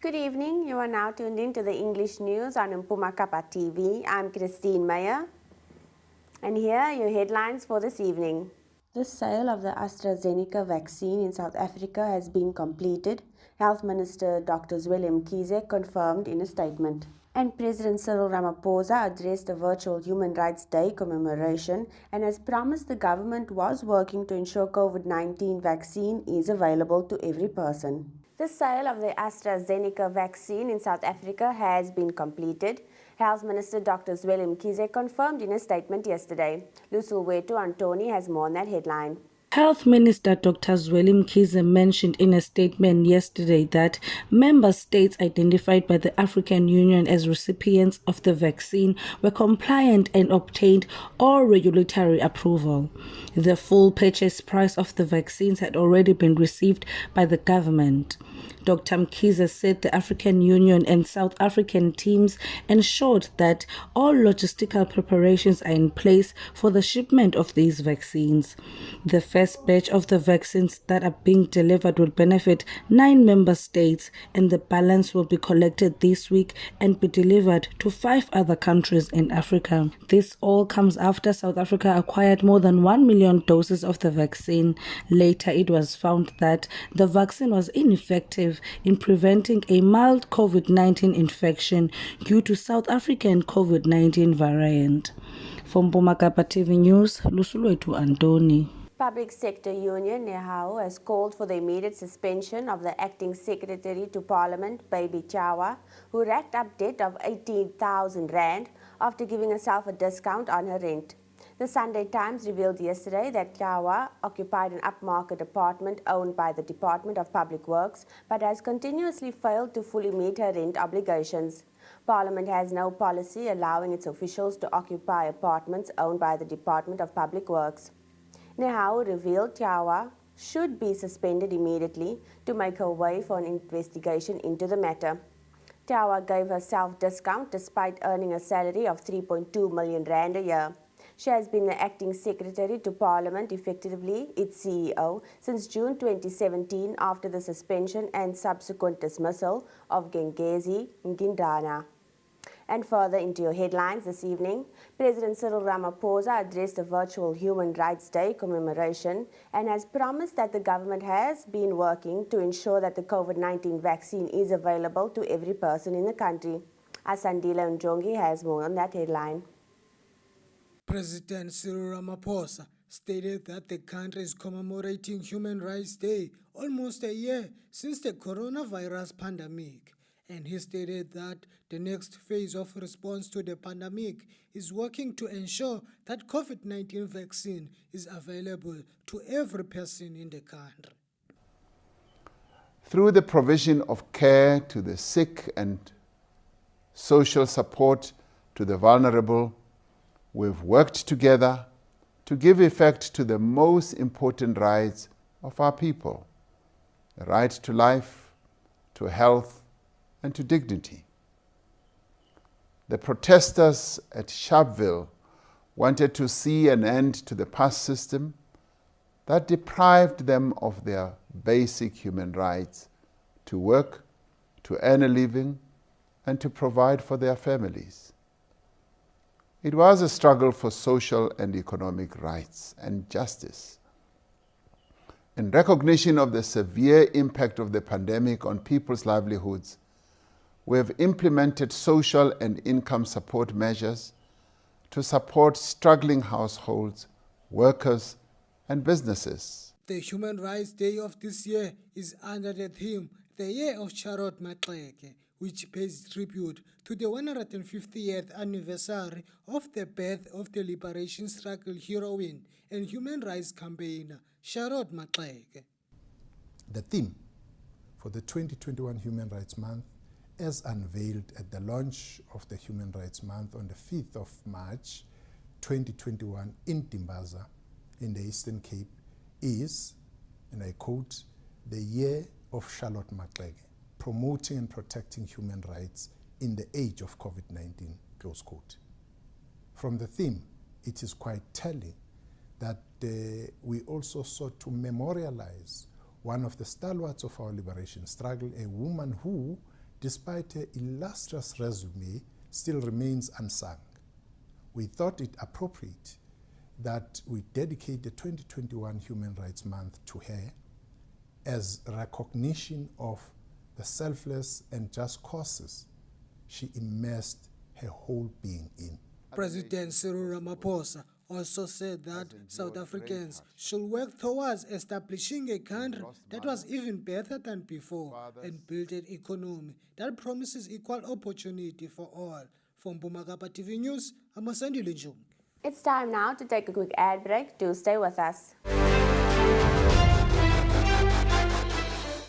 Good evening. You are now tuned in to the English news on Mpumakapa TV. I'm Christine Meyer. And here are your headlines for this evening. The sale of the AstraZeneca vaccine in South Africa has been completed, Health Minister Dr. Zweli Mkhize confirmed in a statement. And President Cyril Ramaphosa addressed a virtual Human Rights Day commemoration and has promised the government was working to ensure COVID-19 vaccine is available to every person. The sale of the AstraZeneca vaccine in South Africa has been completed. Health Minister Dr. Zweli Mkhize confirmed in a statement yesterday. Lusulwetu Antoni has more on that headline. Health Minister Dr. Zweli Mkhize mentioned in a statement yesterday that member states identified by the African Union as recipients of the vaccine were compliant and obtained all regulatory approval. The full purchase price of the vaccines had already been received by the government. Dr. Mkhize said the African Union and South African teams ensured that all logistical preparations are in place for the shipment of these vaccines. The first batch of the vaccines that are being delivered will benefit 9 member states, and the balance will be collected this week and be delivered to 5 other countries in Africa. This all comes after South Africa acquired more than 1 million doses of the vaccine. Later, it was found that the vaccine was ineffective in preventing a mild COVID-19 infection due to South African COVID-19 variant. From Mpumakapa TV News, Lusulwetu Antoni. Public Sector Union NEHAO has called for the immediate suspension of the acting secretary to Parliament, Baby Chawa, who racked up debt of 18,000 rand after giving herself a discount on her rent. The Sunday Times revealed yesterday that Chawa occupied an upmarket apartment owned by the Department of Public Works but has continuously failed to fully meet her rent obligations. Parliament has no policy allowing its officials to occupy apartments owned by the Department of Public Works. NEHAO revealed Chawa should be suspended immediately to make her way for an investigation into the matter. Chawa gave herself discount despite earning a salary of 3.2 million rand a year. She has been the acting secretary to Parliament, effectively its CEO, since June 2017 after the suspension and subsequent dismissal of Gengezi Ngindana. And further into your headlines this evening, President Cyril Ramaphosa addressed a virtual Human Rights Day commemoration and has promised that the government has been working to ensure that the COVID-19 vaccine is available to every person in the country. Asandila Njongi has more on that headline. President Cyril Ramaphosa stated that the country is commemorating Human Rights Day almost a year since the coronavirus pandemic. And he stated that the next phase of response to the pandemic is working to ensure that COVID-19 vaccine is available to every person in the country. Through the provision of care to the sick and social support to the vulnerable, we've worked together to give effect to the most important rights of our people: the right to life, to health, and to dignity. The protesters at Sharpeville wanted to see an end to the past system that deprived them of their basic human rights to work, to earn a living, and to provide for their families. It was a struggle for social and economic rights and justice. In recognition of the severe impact of the pandemic on people's livelihoods, we have implemented social and income support measures to support struggling households, workers, and businesses. The Human Rights Day of this year is under the theme, The Year of Charlotte Maxeke, which pays tribute to the 150th anniversary of the birth of the liberation struggle heroine and human rights campaigner, Charlotte Maxeke. The theme for the 2021 Human Rights Month, as unveiled at the launch of the Human Rights Month on the 5th of March 2021 in Timbaza in the Eastern Cape, is, and I quote, the year of Charlotte Maxeke, promoting and protecting human rights in the age of COVID-19, close quote. From the theme, it is quite telling that we also sought to memorialize one of the stalwarts of our liberation struggle, a woman who despite her illustrious resume, still remains unsung. We thought it appropriate that we dedicate the 2021 Human Rights Month to her as recognition of the selfless and just causes she immersed her whole being in. President Cyril Ramaphosa also said that South Africans should work towards establishing a country that was even better than before and build an economy that promises equal opportunity for all. From Bumakapa TV News, I'm Asandile Njung. It's time now to take a quick ad break. Do stay with us.